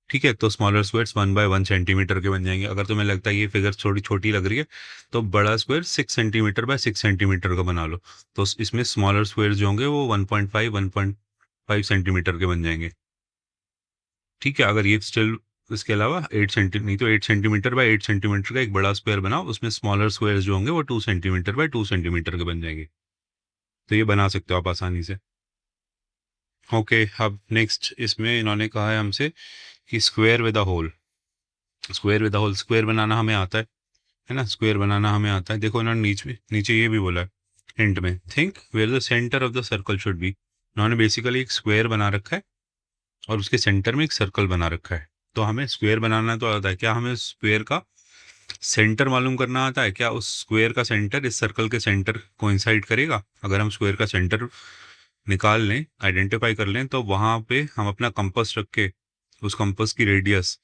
ठीक है। तो स्मॉलर स्क्वायर्स 1 बाय 1 सेंटीमीटर के बन जाएंगे। अगर तुम्हें लगता है ये फिगर थोड़ी छोटी लग रही है तो बड़ा स्क्वायर 6 सेंटीमीटर बाय 6 सेंटीमीटर का बना लो, तो इसमें स्मॉलर स्क्वायर्स जो होंगे वो 1.5 सेंटीमीटर के बन जाएंगे, ठीक है। अगर ये स्टिल, इसके अलावा 8 सेंटी नहीं तो 8 सेंटीमीटर बाय 8 सेंटीमीटर का एक बड़ा स्क्वायर बनाओ, उसमें स्मॉलर स्क्वायर्स जो होंगे वो 2 सेंटीमीटर बाय 2 सेंटीमीटर के बन जाएंगे। तो ये बना सकते हो आप आसानी से। ओके, अब नेक्स्ट इसमें इन्होंने कहा है हमसे कि square with a hole. Square with a hole, square बनाना हमें आता है ना, स्क्वायर बनाना हमें आता है। देखो इन्होंने नीचे नीचे ये भी बोला है हिंट में, think where the centre of the circle should be. इन्होंने बेसिकली एक स्क्वायर बना रखा है और उसके सेंटर में एक सर्कल बना रखा है। तो हमें स्क्वायर बनाना तो आता है, क्या हमें स्क्वायर का सेंटर मालूम करना आता है? क्या उस स्क्वायर का सेंटर इस सर्कल के सेंटर कोइंसाइड करेगा? अगर हम स्क्वायर का सेंटर निकाल लें, आइडेंटिफाई कर लें, तो वहाँ पे हम अपना कंपास रख के उस कंपास की रेडियस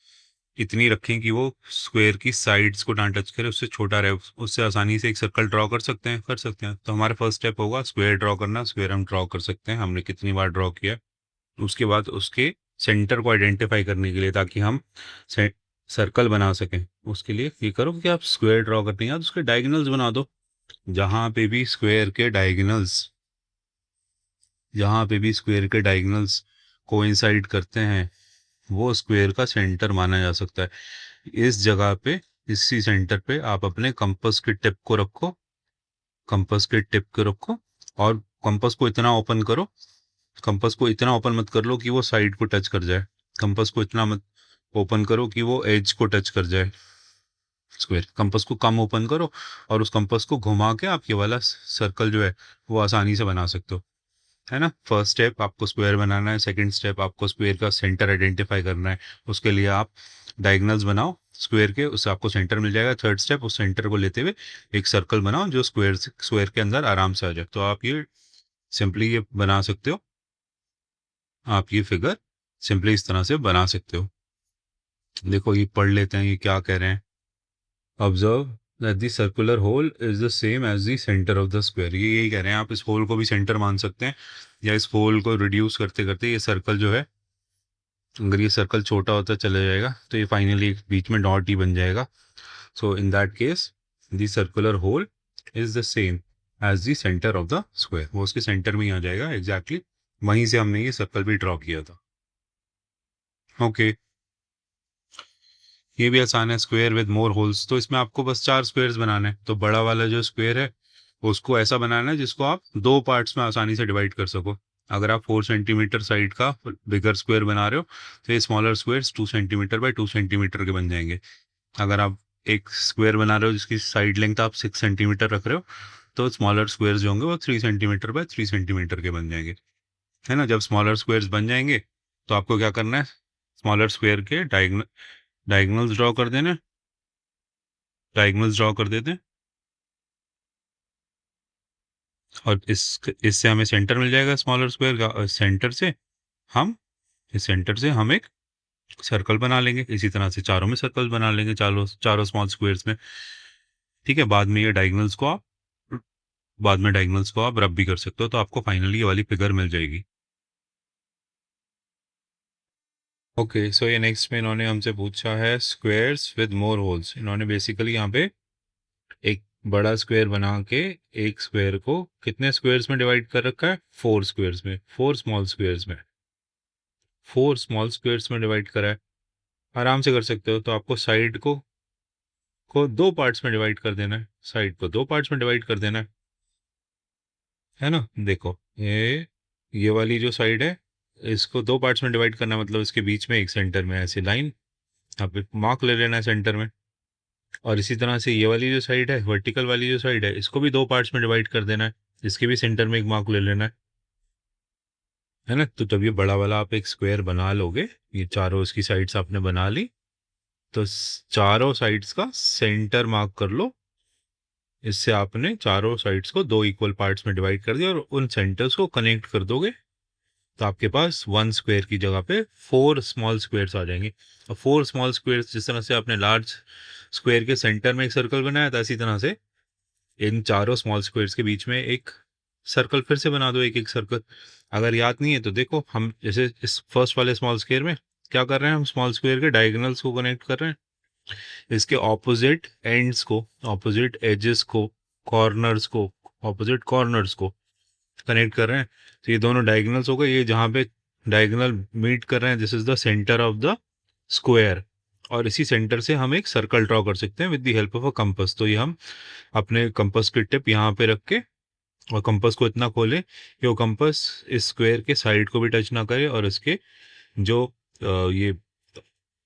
इतनी रखें कि वो स्क्वायर की साइड्स को ना टच करे, उससे छोटा रहे, उससे आसानी से एक सर्कल ड्रॉ कर सकते हैं, कर सकते हैं। तो हमारा फर्स्ट स्टेप होगा स्क्वायर ड्रॉ करना। स्क्वायर हम ड्रॉ कर सकते हैं, हमने कितनी बार ड्रॉ किया। उसके बाद उसके सेंटर को आइडेंटिफाई करने के लिए, ताकि हम सर्कल बना सकें, उसके लिए ये करो कि आप स्क्वायर ड्रॉ करते हैं या तो उसके डायगोनल्स बना दो। जहाँ पे भी स्क्वायर के डायगोनल्स जहाँ पे भी स्क्वायर के डायगोनल्स कोइंसाइड करते हैं वो स्क्वायर का सेंटर माना जा सकता है। इस जगह पे, इसी सेंटर पे आप अपने कंपास के टिप को रखो, कंपास के टिप को रखो और कंपास को इतना ओपन करो, कंपास को इतना ओपन मत कर लो कि वो साइड को टच कर जाए, कंपास को इतना मत ओपन करो कि वो एज को टच कर जाए। स्क्वायर कंपास को कम ओपन करो और उस कंपास को घुमा के आप ये वाला सर्कल जो है वो आसानी से बना सकते हो, है ना। फर्स्ट स्टेप आपको स्क्वायर बनाना है, सेकंड स्टेप आपको स्क्वायर का सेंटर आइडेंटिफाई करना है, उसके लिए आप डायगोनल्स बनाओ स्क्वायर के, उससे आपको सेंटर मिल जाएगा। थर्ड स्टेप उस सेंटर को लेते हुए एक सर्कल बनाओ जो स्क्वायर के अंदर आराम से आ जाए। तो आप ये सिंपली ये बना सकते हो, आप ये फिगर सिंपली इस तरह से बना सकते हो। देखो ये पढ़ लेते हैं ये क्या कह रहे हैं। Observe that the circular hole is the same as the centre of the square. ये यही कह रहे हैं, आप इस होल को भी सेंटर मान सकते हैं या इस होल को रिड्यूस करते करते ये सर्कल जो है, अगर ये सर्कल छोटा होता चला जाएगा तो ये फाइनली बीच में डॉट ही बन जाएगा। So in that case the circular hole is the same as the centre of the square, वो उसके सेंटर में ही आ जाएगा एग्जैक्टली, वहीं से हमने ये सर्कल भी ड्रॉ किया था। ओके ये भी आसान है, स्क्वायर विद मोर होल्स। तो इसमें आपको बस 4 स्क्वायर्स बनाने हैं। तो बड़ा वाला जो स्क्वायर है उसको ऐसा बनाना है जिसको आप 2 पार्ट्स में आसानी से डिवाइड कर सको। अगर आप 4 सेंटीमीटर साइड का बिगर स्क्वायर बना रहे हो तो ये smaller squares 2 centimetre bye 2 centimetre के बन जाएंगे। अगर आप एक स्क्वायर बना रहे हो जिसकी साइड लेंथ आप 6 सेंटीमीटर रख रहे हो तो स्मॉलर स्क्वायर्स जो होंगे वो 3 सेंटीमीटर बाय 3 सेंटीमीटर के बन जाएंगे, है ना। जब स्मॉलर स्क्वायर्स बन जाएंगे तो आपको क्या करना है, स्मॉलर स्क्वायर के डायगोनल्स ड्रॉ कर देना, डायगोनल्स ड्रॉ कर देते हैं और इससे हमें सेंटर मिल जाएगा स्मॉलर स्क्वायर का, और सेंटर से हम इस सेंटर से हम एक सर्कल बना लेंगे। इसी तरह से चारों में सर्कल बना लेंगे, चारों चारों स्मॉल स्क्वायर्स में। ठीक है, बाद में डायगोनल्स को आप रब भी कर सकते हो तो आपको फाइनली ये वाली फिगर मिल जाएगी। ओके सो ये नेक्स्ट में इन्होंने हमसे पूछा है स्क्वायर्स विद मोर होल्स। इन्होंने बेसिकली यहाँ पे एक बड़ा स्क्वायर बना के एक स्क्वायर को कितने स्क्वायर्स में डिवाइड कर रखा है, 4 स्क्वायर्स में, 4 स्मॉल स्क्वायर्स में, 4 स्मॉल स्क्वायर्स में डिवाइड करा है। आराम से कर सकते हो। तो आपको साइड को 2 पार्ट्स में डिवाइड कर देना है, साइड को 2 पार्ट्स में डिवाइड कर देना है ना। देखो ये वाली जो साइड है इसको 2 पार्ट्स में डिवाइड करना, मतलब इसके बीच में एक सेंटर में ऐसी लाइन आप एक मार्क ले लेना है सेंटर में। और इसी तरह से ये वाली जो साइड है, वर्टिकल वाली जो साइड है, इसको भी 2 पार्ट्स में डिवाइड कर देना है, इसके भी सेंटर में एक मार्क ले लेना है ना। तो तब ये बड़ा वाला आप एक स्क्वायर बना लोगे। ये चारों इसकी साइड्स आपने बना ली तो चारों साइड्स का सेंटर मार्क कर लो। इससे आपने चारों साइड्स को 2 इक्वल पार्ट्स में डिवाइड कर दिया और उन सेंटर्स को कनेक्ट कर दोगे तो आपके पास 1 स्क्वायर की जगह पे 4 स्मॉल स्क्वायर्स आ जाएंगे। और 4 स्मॉल स्क्वायर्स, जिस तरह से आपने लार्ज स्क्वायर के सेंटर में एक सर्कल बनाया था, इसी तरह से इन चारों स्मॉल स्क्वायर्स के बीच में एक सर्कल फिर से बना दो, एक एक सर्कल। अगर याद नहीं है तो देखो, हम जैसे इस फर्स्ट वाले स्मॉल स्क्वायर में क्या कर रहे हैं, हम स्मॉल स्क्वायर के डायगोनल्स को कनेक्ट कर रहे हैं, इसके ऑपोजिट एंड्स को, ऑपोजिट एजेस को, कॉर्नर्स को, ऑपोजिट कॉर्नर्स को कनेक्ट कर रहे हैं। तो ये दोनों डायगोनल्स हो गए, ये जहाँ पे डायगोनल मीट कर रहे हैं this is the centre of the square. और इसी सेंटर से हम एक सर्कल ड्रॉ कर सकते हैं with the help of a compass. तो ये हम अपने कंपास की टिप यहाँ पे रख के और कंपास को इतना खोले कि वो कंपास इस स्क्वायर के साइड को भी टच ना करे और इसके जो ये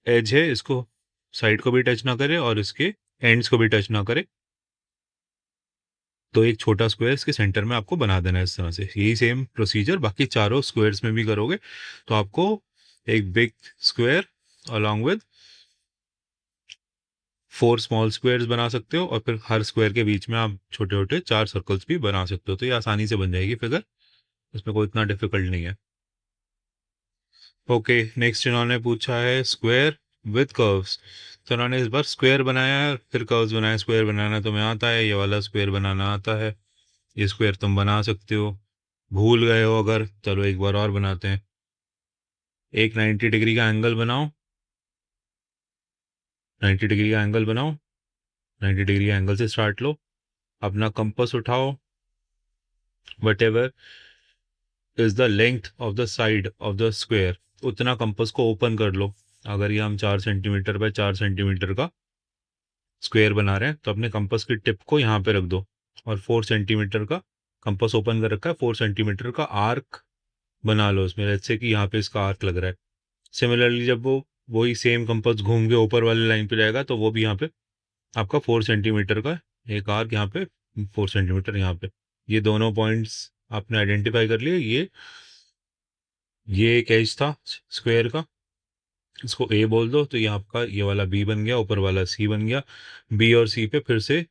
एज है इसको साइड को भी टच ना करे और इसके एंड्स को भी टच ना करे। तो एक छोटा स्क्वायर इसके सेंटर में आपको बना देना है इस तरह से। यही सेम प्रोसीजर बाकी चारों स्क्वायर्स में भी करोगे तो आपको एक big square along with 4 small squares बना सकते हो और फिर हर स्क्वायर के बीच में आप छोटे छोटे 4 सर्कल्स भी बना सकते हो। तो ये आसानी से बन जाएगी फिगर, इसमें कोई इतना डिफिकल्ट नहीं है। ओके नेक्स्ट इन्होंने पूछा है स्क्वायर विद कर्व्स। तो इन्होंने इस बार स्क्वायर बनाया है फिर कर्व्स बनाया। स्क्वायर बनाना तुम्हें आता है, ये वाला स्क्वायर बनाना आता है, ये स्क्वायर तुम बना सकते हो। भूल गए हो अगर, चलो एक बार और बनाते हैं। एक 90 डिग्री का एंगल बनाओ, 90 डिग्री का एंगल बनाओ, 90 डिग्री का एंगल से स्टार्ट लो, अपना कंपास उठाओ, what ever is the length of the side of the square, उतना कंपास को ओपन कर लो। अगर ये हम 4 सेंटीमीटर बाय 4 सेंटीमीटर का स्क्वायर बना रहे हैं तो अपने कंपास की टिप को यहाँ पे रख दो, और 4 सेंटीमीटर का कंपास ओपन कर रखा है, 4 सेंटीमीटर का आर्क बना लो उसमें, जैसे कि यहाँ पे इसका आर्क लग रहा है। सिमिलरली जब वो वही सेम कंपास घूम के ऊपर वाले लाइन पे जाएगा तो वो भी यहाँ पे आपका 4 सेंटीमीटर का एक आर्क यहाँ पे, 4 सेंटीमीटर यहाँ पे। ये दोनों पॉइंट्स आपने आइडेंटिफाई कर लिए। ये एक एज था स्क्वायर का, इसको ए बोल दो, तो ये आपका ये वाला बी बन गया, ऊपर वाला सी बन गया। बी और सी पे फिर से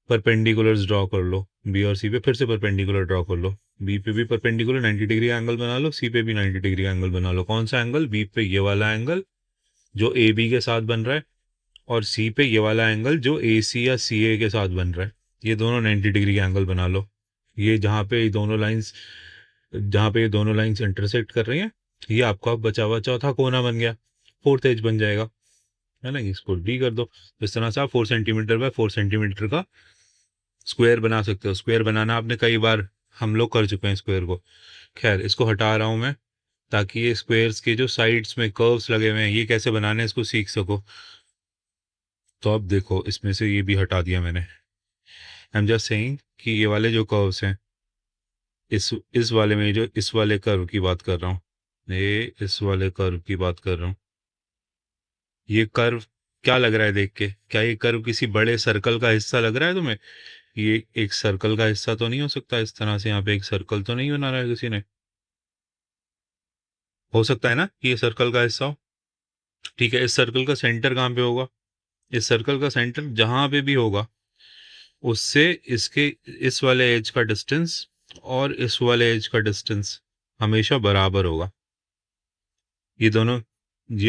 परपेंडिकुलर्स ड्रॉ कर लो, बी और सी पे फिर से परपेंडिकुलर ड्रॉ कर लो। बी पे भी परपेंडिकुलर 90 डिग्री एंगल बना लो, सी पे भी 90 डिग्री एंगल बना लो। कौन सा एंगल? बी पे ये वाला एंगल जो ए बी के साथ बन रहा है, और सी पे ये वाला एंगल जो ए सी या सी ए के साथ बन रहा है। ये दोनों 90 डिग्री एंगल बना लो। ये जहाँ पे ये दोनों लाइंस इंटरसेक्ट कर रही हैं, ये आपका बचा हुआ चौथा कोना बन गया, फोर्थ एज बन जाएगा, है ना। इसको डी कर दो। इस तरह से आप 4 सेंटीमीटर बाय 4 सेंटीमीटर का स्क्वायर बना सकते हो। स्क्वायर बनाना आपने कई बार हम लोग कर चुके हैं स्क्वायर को। खैर, इसको हटा रहा हूँ मैं ताकि ये स्क्वायर्स के जो साइड्स में कर्व्स लगे हुए हैं ये कैसे बनाने हैं इसको सीख सको। तो अब देखो, इसमें से ये भी हटा दिया मैंने। आई एम जस्ट सेइंग कि ये वाले जो कर्व्स हैं, इस वाले में जो इस वाले कर्व की बात कर रहा हूँ, ये इस वाले कर्व की बात कर रहा हूँ। ये कर्व क्या लग रहा है देख के? क्या ये कर्व किसी बड़े सर्कल का हिस्सा लग रहा है तुम्हें? ये एक सर्कल का हिस्सा तो नहीं हो सकता इस तरह से? यहाँ पे एक सर्कल तो नहीं बना रहा है किसी ने? हो सकता है ना कि ये सर्कल का हिस्सा हो। ठीक है, इस सर्कल का सेंटर कहाँ पे होगा? इस सर्कल का सेंटर जहां पे भी होगा उससे इसके इस वाले एज का डिस्टेंस और इस वाले एज का डिस्टेंस हमेशा बराबर होगा। ये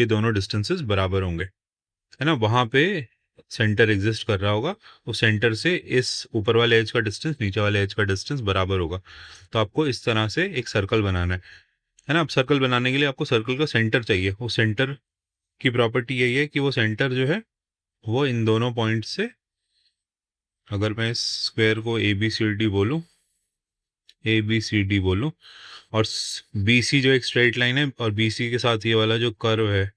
दोनों डिस्टेंसेस बराबर होंगे, है ना। वहां पे सेंटर एग्जिस्ट कर रहा होगा, उस सेंटर से इस ऊपर वाले एज का डिस्टेंस नीचे वाले एज का डिस्टेंस बराबर होगा। तो आपको इस तरह से एक सर्कल बनाना है ना। अब सर्कल बनाने के लिए आपको सर्कल का सेंटर चाहिए। वो सेंटर की प्रॉपर्टी यही है कि वो सेंटर जो है वो इन दोनों पॉइंट से, अगर मैं इस स्क्वायर को ए बी सी डी बोलूँ, और बी सी जो एक स्ट्रेट लाइन है, और बी सी के साथ ये वाला जो कर्व है,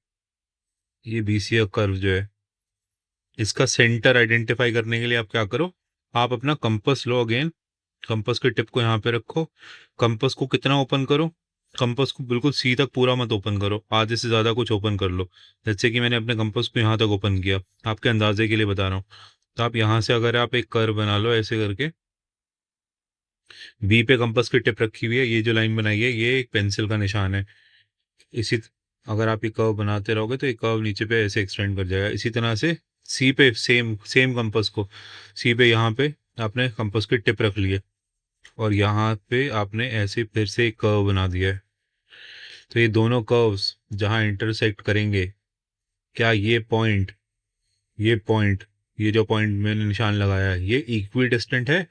ये बी सी का कर्व जो है, इसका सेंटर आइडेंटिफाई करने के लिए आप क्या करो, आप अपना कंपास लो। अगेन कंपास के टिप को यहाँ पे रखो, कंपास को कितना ओपन करो? कंपास को बिल्कुल सी तक पूरा मत ओपन करो, आधे से ज़्यादा कुछ ओपन कर लो। जैसे कि मैंने अपने कंपास को यहाँ तक ओपन किया, आपके अंदाजे के लिए बता रहा हूँ। तो आप यहाँ से अगर आप एक कर्व बना लो ऐसे करके, बी पे कंपास की टिप रखी हुई है, ये जो लाइन बनाई है ये एक पेंसिल का निशान है। इसी अगर आप ये कर्व बनाते रहोगे तो ये कर्व नीचे पे ऐसे एक्सटेंड कर जाएगा। इसी तरह से सी पे सेम सेम कंपास को सी पे यहाँ पे आपने कंपास की टिप रख ली है, और यहाँ पे आपने ऐसे फिर से एक कर्व बना दिया है। तो ये दोनों कर्व्स जहाँ इंटरसेक्ट करेंगे, क्या ये पॉइंट ये जो पॉइंट मैंने निशान लगाया है ये इक्वी डिस्टेंट है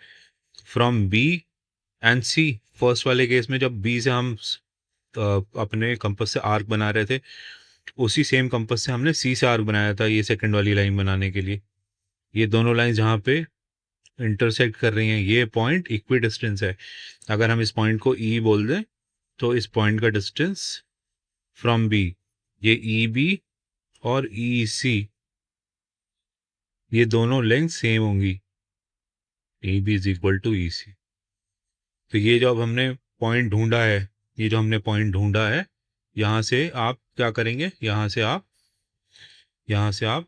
from B and C? First वाले केस में जब बी से हम अपने कंपास से आर्क बना रहे थे, उसी सेम कंपास से हमने सी से आर्क बनाया था ये सेकंड वाली लाइन बनाने के लिए। ये दोनों लाइन जहाँ पे इंटरसेक्ट कर रही हैं ये पॉइंट इक्वी डिस्टेंस है। अगर हम इस पॉइंट को ई बोल दें तो इस पॉइंट का डिस्टेंस फ्रॉम बी, ये ई बी और ई सी, ये दोनों लेंथ सेम होंगी, A B is equal to E C. तो ये जो अब हमने पॉइंट ढूंढा है, यहाँ से आप क्या करेंगे, यहाँ से आप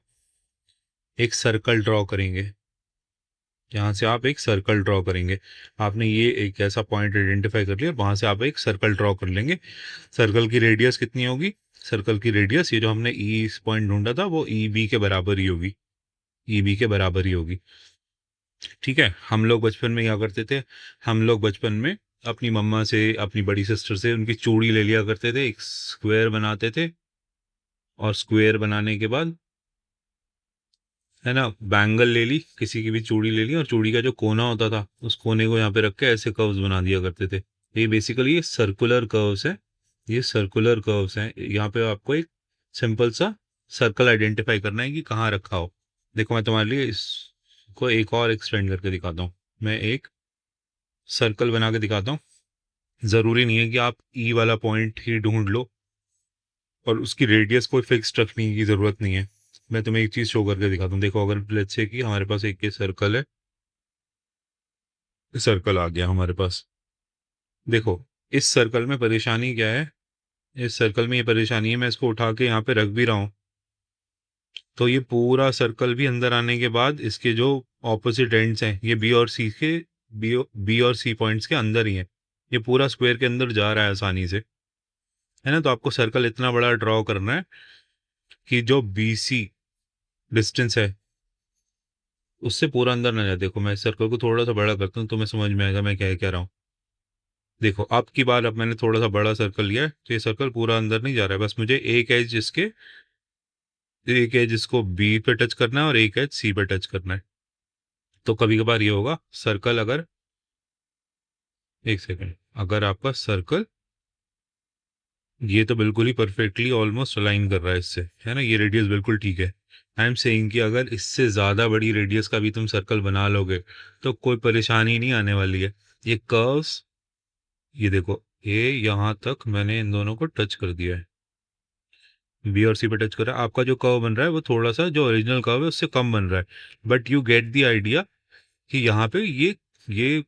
एक सर्कल ड्रॉ करेंगे। आपने ये एक ऐसा पॉइंट आइडेंटिफाई कर लिया, वहां से आप एक सर्कल ड्रॉ कर लेंगे। सर्कल की रेडियस कितनी होगी? सर्कल की रेडियस, ये जो हमने ई पॉइंट ढूंढा था वो ई बी के बराबर ही होगी। ठीक है। हम लोग बचपन में क्या करते थे, हम लोग बचपन में अपनी मम्मा से, अपनी बड़ी सिस्टर से उनकी चूड़ी ले लिया करते थे, एक स्क्वायर बनाते थे, और स्क्वायर बनाने के बाद, है ना, बैंगल ले ली, किसी की भी चूड़ी ले ली, और चूड़ी का जो कोना होता था उस कोने को यहाँ पे रख के ऐसे कर्व्स बना दिया करते थे। ये बेसिकली ये सर्कुलर कर्व्स हैं। यहाँ पे आपको एक सिंपल सा सर्कल आइडेंटिफाई करना है कि कहाँ रखा हो। देखो मैं तुम्हारे लिए इसको एक और एक्सटेंड करके दिखाता हूँ। मैं एक सर्कल बना के दिखाता हूँ। ज़रूरी नहीं है कि आप ई वाला पॉइंट ही ढूंढ लो और उसकी रेडियस कोई फिक्स रखने की ज़रूरत नहीं है। मैं तुम्हें एक चीज़ शो करके दिखाता हूँ। देखो अगर लेट्स से कि हमारे पास एक ये सर्कल है, सर्कल आ गया हमारे पास। देखो इस सर्कल में परेशानी क्या है, इस सर्कल में ये परेशानी है, मैं इसको उठा के यहाँ पे रख भी रहा हूँ तो ये पूरा सर्कल भी अंदर आने के बाद इसके जो ऑपोजिट एंड्स हैं ये बी और सी के बी और सी पॉइंट्स के अंदर ही है। ये पूरा स्क्वायर के अंदर जा रहा है आसानी से, है ना। तो आपको सर्कल इतना बड़ा ड्रॉ करना है कि जो बी सी डिस्टेंस है उससे पूरा अंदर ना जाए। देखो मैं इस सर्कल को थोड़ा सा बड़ा करता हूँ तो मैं समझ में आएगा मैं क्या कह रहा हूँ। देखो अब की बार अब मैंने थोड़ा सा बड़ा सर्कल लिया है तो ये सर्कल पूरा अंदर नहीं जा रहा है, बस मुझे एक एज इसको बी पे टच करना है और एक एज सी पे टच करना है। तो कभी कभार ये होगा सर्कल अगर, एक सेकेंड, अगर आपका सर्कल ये तो बिल्कुल ही परफेक्टली ऑलमोस्ट अलाइन कर रहा है इससे, है ना, ये रेडियस बिल्कुल ठीक है। आई एम सेइंग कि अगर इससे ज़्यादा बड़ी रेडियस का भी तुम सर्कल बना लोगे तो कोई परेशानी नहीं आने वाली है। ये कर्व्स, ये देखो ये यहाँ तक मैंने इन दोनों को टच कर दिया है, बी और सी पे टच कर रहा है। आपका जो कर्व बन रहा है वो थोड़ा सा जो ओरिजिनल कर्व है उससे कम बन रहा है, but you get the idea कि यहाँ पे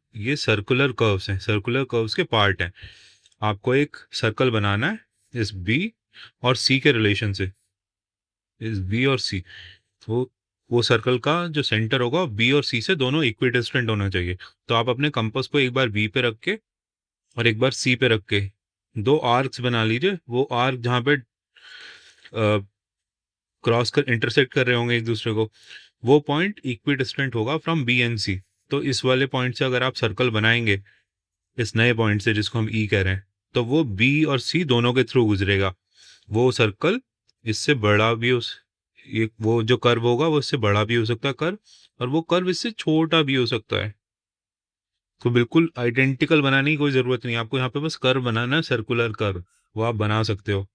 ये सर्कुलर कर्व्स हैं, सर्कुलर कर्व्स के पार्ट हैं। आपको एक सर्कल बनाना है इस बी और सी के रिलेशन से, इस बी और सी, वो वो सर्कल का जो सेंटर होगा बी और सी से दोनों इक्विडिस्टेंट होना चाहिए। तो आप अपने कंपास को एक बार बी पे रख के और एक बार सी पे रख के दो आर्क्स बना लीजिए। वो आर्क जहाँ पे क्रॉस कर इंटरसेक्ट कर रहे होंगे एक दूसरे को, वो पॉइंट इक्वी डिस्टेंट होगा फ्रॉम बी एंड सी। तो इस वाले पॉइंट से अगर आप सर्कल बनाएंगे, इस नए पॉइंट से जिसको हम ई कह रहे हैं, तो वो बी और सी दोनों के थ्रू गुजरेगा। वो सर्कल इससे बड़ा भी ये वो जो कर्व होगा वो इससे बड़ा भी हो सकता है कर्व, और वो कर्व इससे छोटा भी हो सकता है। तो बिल्कुल आइडेंटिकल बनाने की कोई ज़रूरत नहीं, आपको यहाँ पे बस कर्व बनाना है, सर्कुलर कर्व, वो आप बना सकते हो।